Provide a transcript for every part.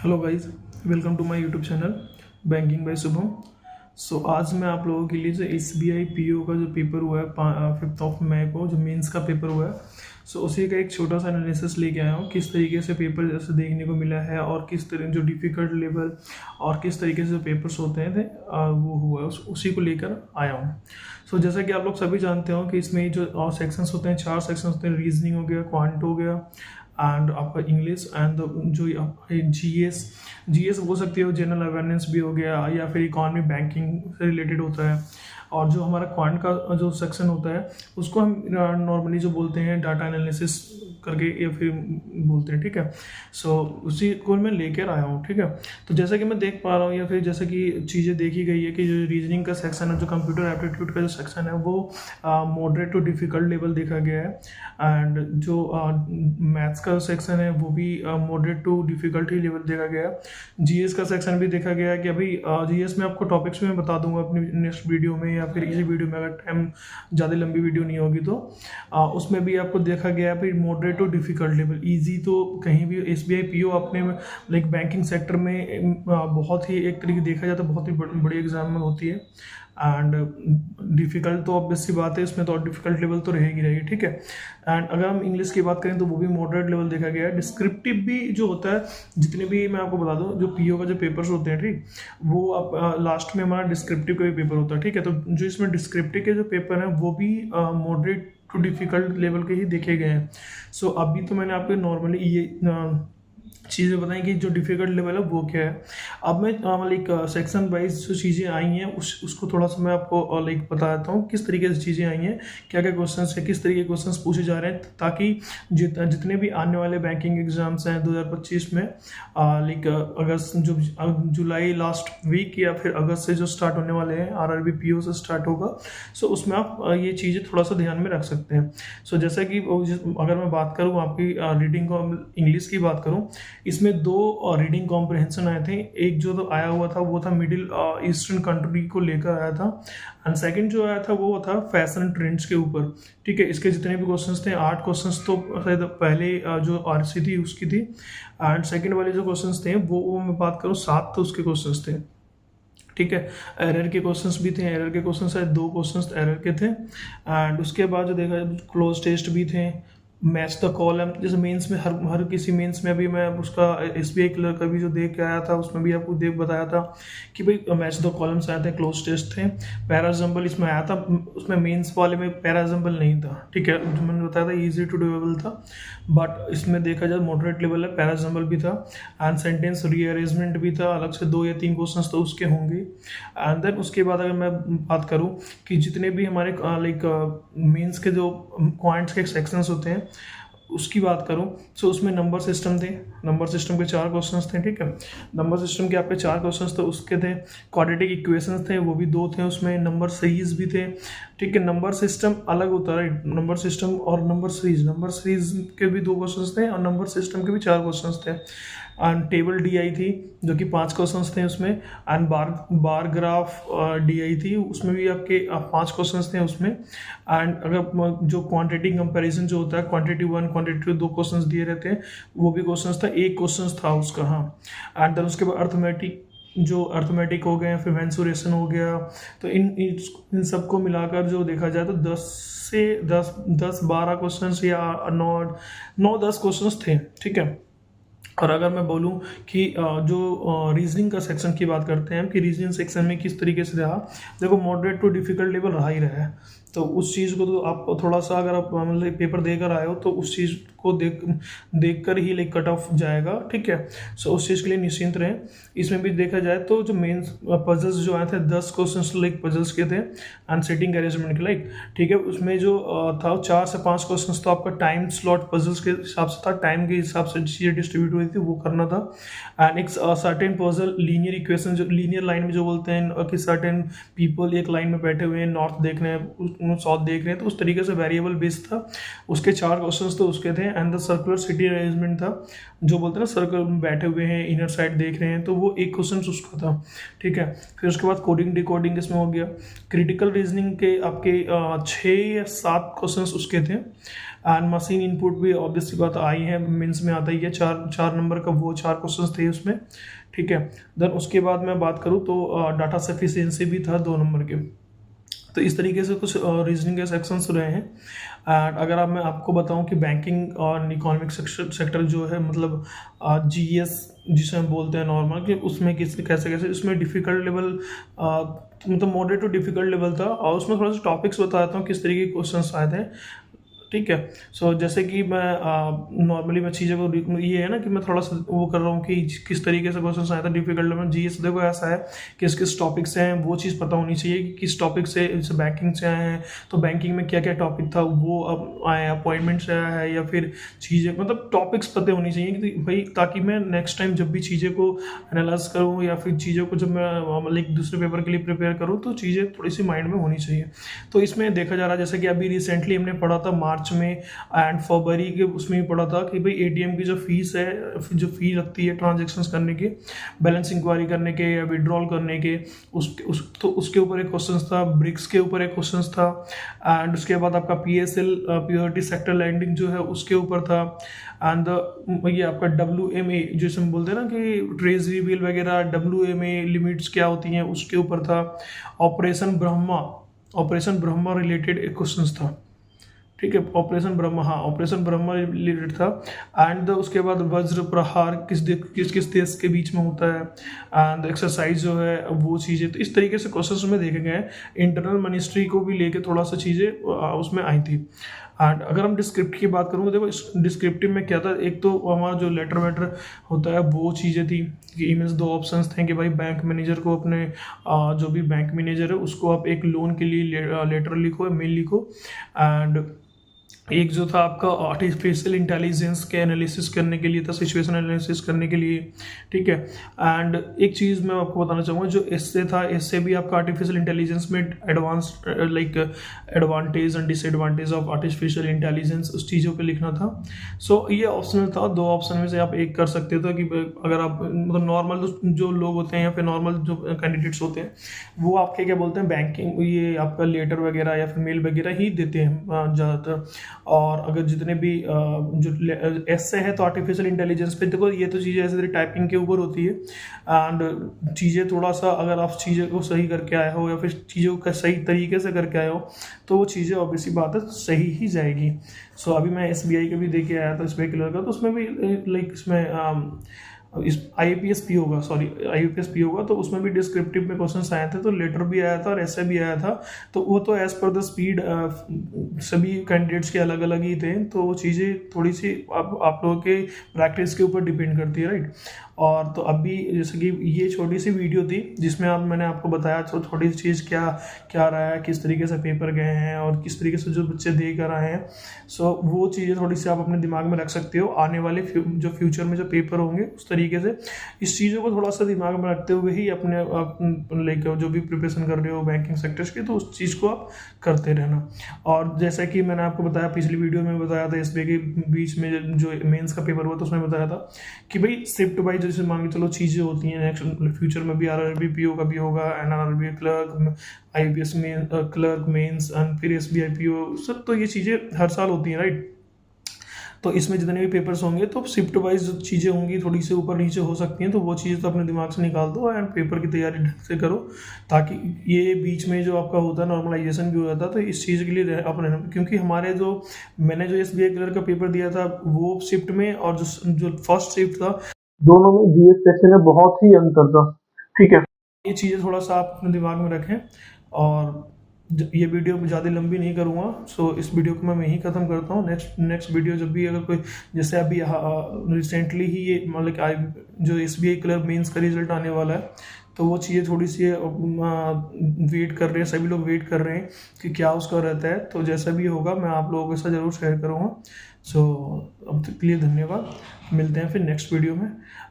Hello guys, welcome to my YouTube channel banking by Shubham. आज मैं आप लोगों के लिए जो SBI PO का जो पेपर हुआ है 5 मई को, जो मेंस का पेपर हुआ है, उसी का एक छोटा सा एनालिसिस लेके आया हूँ। किस तरीके से पेपर जैसे देखने को मिला है और किस तरह जो डिफ़िकल्ट लेवल और किस तरीके से जो पेपर्स होते हैं वो हुआ है, उसी को लेकर आया हूँ। जैसा कि आप लोग सभी जानते हो कि इसमें जो सेक्शंस होते हैं, 4 सेक्शंस होते हैं। रीजनिंग हो गया, क्वांट हो गया, एंड आपका इंग्लिश, एंड जो जीएस बोल सकते हो, जनरल अवेयरनेस भी हो गया, या फिर इकॉनमी बैंकिंग से रिलेटेड होता है। और जो हमारा क्वांट का जो सेक्शन होता है उसको हम नॉर्मली जो बोलते हैं डाटा एनालिसिस करके या फिर बोलते हैं, ठीक है। उसी को मैं लेकर आया हूँ, ठीक है। तो जैसा कि मैं देख पा रहा हूँ, या फिर जैसा कि चीज़ें देखी गई है कि जो रीजनिंग का सेक्शन है, जो कंप्यूटर एप्टीट्यूड का जो सेक्शन है, वो मॉडरेट टू डिफ़िकल्ट लेवल देखा गया है। एंड जो मैथ्स का सेक्शन है वो भी मॉडरेट टू डिफ़िकल्ट ही लेवल देखा गया है। जीएस का सेक्शन भी देखा गया है कि अभी जीएस में आपको टॉपिक्स में बता दूंगा अपनी नेक्स्ट वीडियो में, या फिर इसी वीडियो में, अगर टाइम ज़्यादा लंबी वीडियो नहीं होगी तो उसमें भी आपको देखा गया है। फिर moderate too difficult level, easy तो कहीं भी SBI PO अपने लाइक बैंकिंग सेक्टर में बहुत ही एक तरीके देखा जाए तो बहुत ही बड़ी एग्जाम में होती है। एंड डिफ़िकल्ट तो ऑब्वियस सी बात है, इसमें तो डिफ़िकल्ट लेवल तो रहेगी, ठीक है। एंड अगर हम इंग्लिश की बात करें तो वो भी मॉडरेट लेवल देखा गया है। डिस्क्रिप्टिव भी जो होता है, जितने भी मैं आपको बता दूं, जो PO का जो पेपर्स होते हैं, ठीक, वो अब लास्ट में हमारा डिस्क्रिप्टिव का भी पेपर होता है, ठीक है। तो जो इसमें डिस्क्रिप्टिव के जो पेपर हैं वो भी मॉडरेट टू डिफ़िकल्ट लेवल के ही देखे गए हैं। अभी तो मैंने आपको नॉर्मली ये चीज़ें बताएं कि जो डिफ़िकल्ट लेवल है वो क्या है। अब मैं लाइक सेक्शन वाइज जो चीज़ें आई हैं उसको थोड़ा सा मैं आपको लाइक बता देता हूँ किस तरीके से चीज़ें आई हैं, क्या क्या क्वेश्चन है, किस तरीके के क्वेश्चन पूछे जा रहे हैं, ताकि जितने भी आने वाले बैंकिंग एग्जाम्स हैं 2025 में, लाइक अगस्त, जो जुलाई लास्ट वीक या फिर अगस्त से जो स्टार्ट होने वाले हैं, RRB PO से स्टार्ट होगा, उसमें आप ये चीज़ें थोड़ा सा ध्यान में रख सकते हैं। जैसा कि अगर मैं बात करूँ आपकी रीडिंग को, इंग्लिश की बात करूँ, इसमें 2 रीडिंग कॉम्प्रिहेंशन आए थे। एक जो तो आया हुआ था वो था मिडिल ईस्टर्न कंट्री को लेकर आया था, एंड सेकंड जो आया था वो था फैशन ट्रेंड्स के ऊपर, ठीक है। इसके जितने भी क्वेश्चंस थे, 8 क्वेश्चंस तो शायद पहले जो RC थी उसकी थी, एंड सेकंड वाले जो क्वेश्चंस थे वो मैं बात करूँ 7 तो उसके क्वेश्चंस थे, ठीक है। एरर के क्वेश्चंस भी थे, एरर के क्वेश्चन शायद 2 क्वेश्चंस एरर के थे। एंड उसके बाद जो देखा क्लोज टेस्ट भी थे, मैच द कॉलम, जैसे मेंस में हर किसी मेंस में भी मैं उसका SBI क्लर्क का भी जो देख के आया था, उसमें भी आपको बताया था कि भाई मैच द कॉलम्स आए थे, क्लोज टेस्ट थे। पैराजम्बल इसमें आया था, उसमें मेंस वाले में पैराजम्बल नहीं था, ठीक है। जो मैंने बताया था ईजी टू डूएबल था, बट इसमें देखा जाए मॉडरेट लेवल है, पैराजम्बल भी था। एंड सेंटेंस रीअरेंजमेंट भी था, अलग से 2 या 3 क्वेश्चन तो उसके होंगे। एंड देन उसके बाद अगर मैं बात करूँ कि जितने भी हमारे लाइक मेंस के जो पॉइंट्स के सेक्शंस होते हैं उसकी बात करूं, उसमें नंबर सिस्टम थे, नंबर सिस्टम के 4 क्वेश्चंस थे, ठीक है। नंबर सिस्टम के आपके 4 क्वेश्चंस तो उसके थे। क्वाड्रेटिक इक्वेशंस थे, वो भी 2 थे उसमें। नंबर सीरीज भी थे, ठीक है। नंबर सिस्टम अलग होता है, नंबर सिस्टम और नंबर सीरीज के भी 2 क्वेश्चंस थे, और नंबर सिस्टम के भी 4 क्वेश्चंस थे। एंड टेबल DI थी जो कि 5 क्वेश्चंस थे उसमें। एंड बार ग्राफ DI थी, उसमें भी आपके 5 क्वेश्चंस थे उसमें। एंड अगर जो क्वांटिटी कंपैरिजन जो होता है, क्वांटिटी 1 क्वांटिटी 2 2 क्वेश्चंस दिए रहते हैं, वो भी क्वेश्चंस था, 1 क्वेश्चन था उसका, हाँ। एंड देन उसके बाद अर्थमेटिक हो गए, फिर मेंसुरेशन हो गया। तो इन सबको मिलाकर जो देखा जाए तो 10 12 क्वेश्चंस या 9 10 क्वेश्चंस थे, ठीक है। और अगर मैं बोलूं कि जो रीजनिंग का सेक्शन की बात करते हैं कि रीजनिंग सेक्शन में किस तरीके से रहा, देखो मॉडरेट टू डिफ़िकल्ट लेवल रहा ही रहा है। तो उस चीज़ को तो आप थोड़ा सा, अगर आप मतलब पेपर देकर आए हो तो उस चीज़ को देख कर ही लाइक कट ऑफ जाएगा, ठीक है। उस चीज़ के लिए निश्चिंत रहें। इसमें भी देखा जाए तो जो मेन पजल्स जो आए थे, 10 क्वेश्चन लाइक पजल्स के थे, एंड सेटिंग अरेंजमेंट के लाइक, ठीक है। उसमें जो था 4 से 5 क्वेश्चन तो आपका टाइम स्लॉट पजल्स के हिसाब से था, टाइम के हिसाब से चीज़ें डिस्ट्रीब्यूट हुई थी, वो करना था। एंड एक सर्टेन पजल लीनियर इक्वेशन, जो लीनियर लाइन में जो बोलते हैं कि सर्टेन पीपल एक लाइन में बैठे हुए हैं, नॉर्थ देख रहे हैं, साउथ देख रहे हैं, तो उस तरीके से वेरिएबल बेस्ड था। उसके 4 क्वेश्चंस तो उसके थे। And the circular city arrangement था, जो बोलते हैं ना सर्कल में बैठे हुए हैं, इनर साइड देख रहे हैं, तो वो 1 क्वेश्चन उसका था, ठीक है। फिर उसके बाद कोडिंग डिकोडिंग इसमें हो गया। क्रिटिकल रीजनिंग के आपके 6 या 7 क्वेश्चन उसके थे। एंड मशीन इनपुट भी ऑब्वियसली बात आई है, मेंस में आता ही है, 4 नंबर का वो 4 क्वेश्चन थे उसमें, ठीक है। देन उसके बाद मैं बात करूँ तो डाटा सफिशिएंसी भी था 2 नंबर के। तो इस तरीके से कुछ रीजनिंग के सेक्शंस रहे हैं। एंड अगर आप मैं आपको बताऊं कि बैंकिंग और इकोनॉमिक सेक्टर जो है, मतलब जीएस जिसे हम बोलते हैं नॉर्मल, कि उसमें कैसे कैसे उसमें डिफिकल्ट लेवल, मतलब मॉडरेट टू डिफिकल्ट लेवल था, और उसमें थोड़ा सा टॉपिक्स बताता हूँ किस तरीके के क्वेश्चन आए थे, ठीक है। सो जैसे कि मैं नॉर्मली मैं चीज़ों को, ये है ना कि मैं थोड़ा सा वो कर रहा हूँ कि किस तरीके से क्वेश्चन आया था डिफिकल्ट में। जीएस देखो ऐसा है कि किस टॉपिक से हैं वो चीज़ पता होनी चाहिए कि किस टॉपिक से, जैसे बैंकिंग से आए हैं तो बैंकिंग में क्या क्या टॉपिक था वो अब आए, अपॉइंटमेंट से आया है या फिर चीज़ें, मतलब टॉपिक्स पता होनी चाहिए कि भाई, ताकि मैं नेक्स्ट टाइम जब भी चीज़ें को एनालाइज करूँ या फिर चीज़ों को जब मैं मतलब दूसरे पेपर के लिए प्रिपेयर करूँ तो चीज़ें थोड़ी सी माइंड में होनी चाहिए। तो इसमें देखा जा रहा है, जैसे कि अभी रिसेंटली हमने पढ़ा था मार्च में एंड फरवरी के, उसमें भी पढ़ा था कि भाई एटीएम की जो फीस है, जो फी लगती है ट्रांजैक्शंस करने के, बैलेंस इंक्वायरी करने के या विड्रॉल करने के, तो उसके ऊपर एक क्वेश्चन था, ब्रिक्स के ऊपर एक क्वेश्चन था, एंड उसके बाद आपका पीएसएल प्योरिटी सेक्टर लैंडिंग जो है उसके ऊपर था, एंड ये आपका WMA जैसे हम बोलते हैं ना कि ट्रेजरी बिल वगैरह, WMA लिमिट्स क्या होती हैं उसके ऊपर था, ऑपरेशन ब्रह्मा रिलेटेड एक क्वेश्चन था, ठीक है। ऑपरेशन ब्रह्मा रिलेटेड था। एंड उसके बाद वज्र प्रहार किस किस देश के बीच में होता है, एंड एक्सरसाइज जो है वो चीज़ें, तो इस तरीके से क्वेश्चंस में देखे गए हैं। इंटरनल मिनिस्ट्री को भी लेके थोड़ा सा चीज़ें उसमें आई थी। एंड अगर हम डिस्क्रिप्ट की बात करूँ तो देखो डिस्क्रिप्टिव में क्या था, एक तो हमारा जो लेटर वेटर होता है वो चीज़ें थी कि इमेज 2 ऑप्शंस थे कि भाई बैंक मैनेजर को अपने जो भी बैंक मैनेजर है उसको आप एक लोन के लिए लेटर लिखो, मेल लिखो। एंड एक जो था आपका आर्टिफिशियल इंटेलिजेंस के एनालिसिस करने के लिए था, सिचुएशन एनालिसिस करने के लिए, ठीक है। एंड एक चीज़ मैं आपको बताना चाहूँगा, जो इससे था, इससे भी आपका आर्टिफिशियल इंटेलिजेंस में advance like advantage and disadvantage of artificial intelligence, उस चीज़ों पे लिखना था। सो ये ऑप्शनल था, 2 ऑप्शन में से आप एक कर सकते थे कि अगर आप मतलब नॉर्मल जो लोग होते हैं या फिर नॉर्मल जो कैंडिडेट्स होते हैं वो आपके क्या बोलते हैं, बैंकिंग ये आपका लेटर वगैरह या फिर मेल वगैरह ही देते हैं ज़्यादातर। और अगर जितने भी जो ऐसे है तो आर्टिफिशियल इंटेलिजेंस पे देखो, ये तो चीज़ें ऐसे टाइपिंग के ऊपर होती है, एंड चीज़ें थोड़ा सा अगर आप चीज़ें को सही करके आए हो या फिर चीज़ों को सही तरीके से करके आए हो तो वो चीज़ें ऑब्वियसली बात है सही ही जाएगी। सो अभी मैं SBI के भी दे के आया था, SBI क्लियर का, तो उसमें भी लाइक इसमें इस IAPS P होगा तो उसमें भी डिस्क्रिप्टिव में क्वेश्चन आए थे, तो लेटर भी आया था और ऐसे भी आया था। तो वो तो एज पर द स्पीड सभी कैंडिडेट्स के अलग अलग ही थे, तो वो चीज़ें थोड़ी सी आप लोगों के प्रैक्टिस के ऊपर डिपेंड करती है, राइट। और तो अभी जैसे कि ये छोटी सी वीडियो थी जिसमें मैंने आपको बताया तो थोड़ी सी चीज़ क्या रहा है, किस तरीके से पेपर गए हैं और किस तरीके से जो बच्चे दे कर आए हैं। सो वो चीज़ें थोड़ी सी आप अपने दिमाग में रख सकते हो, आने वाले जो फ्यूचर में जो पेपर होंगे उस तरीके से इस चीज़ों को थोड़ा सा दिमाग में रखते हुए ही अपने लाइक जो भी प्रिपरेशन कर रहे हो बैंकिंग सेक्टर्स की, तो उस चीज़ को आप करते रहना। और जैसा कि मैंने आपको बताया, पिछली वीडियो में बताया था, SBI के बीच में जो मेंस का पेपर हुआ था उसमें बताया था कि भाई शिफ्ट वाइज जैसे मान के चलो चीज़ें होती हैं, नेक्स्ट फ्यूचर में भी RRB PO का भी होगा, NRRB क्लर्क, IAPS में क्लर्क मेंस, एंड फिर SBI PO सब, तो ये चीज़ें हर साल होती हैं, राइट। तो इसमें जितने भी पेपर्स होंगे तो शिफ्ट वाइज जो चीज़ें होंगी थोड़ी सी ऊपर नीचे हो सकती हैं, तो वो चीज़ तो अपने दिमाग से निकाल दो एंड पेपर की तैयारी ढंग से करो, ताकि ये बीच में जो आपका होता है नॉर्मलाइजेशन भी हो जाता है, तो इस चीज़ के लिए अपने, क्योंकि हमारे मैंने जो SBI क्लियर का पेपर दिया था वो शिफ्ट में, और जो फर्स्ट शिफ्ट था दोनों में GS सेक्शन में बहुत ही अंतर था, ठीक है। ये चीज़ें थोड़ा सा आप अपने दिमाग में रखें। और ये वीडियो ज़्यादा लंबी नहीं करूँगा, सो इस वीडियो को मैं यहीं ख़त्म करता हूँ। नेक्स्ट वीडियो जब भी अगर कोई, जैसे अभी रिसेंटली ही ये मतलब जो SBI क्लर्क मेंस का रिजल्ट आने वाला है, तो वो चीज़ें थोड़ी सी वेट कर रहे हैं, सभी लोग वेट कर रहे हैं कि क्या उसका रहता है। तो जैसा भी होगा मैं आप लोगों के साथ ज़रूर शेयर करूँगा। सो अब तक के लिए धन्यवाद, मिलते हैं फिर नेक्स्ट वीडियो में।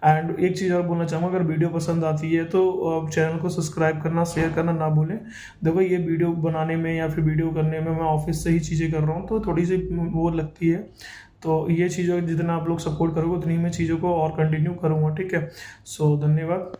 एंड एक चीज़ और बोलना चाहूँगा, अगर वीडियो पसंद आती है तो चैनल को सब्सक्राइब करना, शेयर करना ना भूलें। देखो ये वीडियो बनाने में या फिर वीडियो करने में मैं ऑफिस से ही चीज़ें कर रहा हूँ, तो थोड़ी सी वो लगती है, तो ये चीज़ों जितना आप लोग सपोर्ट करोगे उतनी मैं चीज़ों को और कंटिन्यू करूँगा, ठीक है। सो धन्यवाद।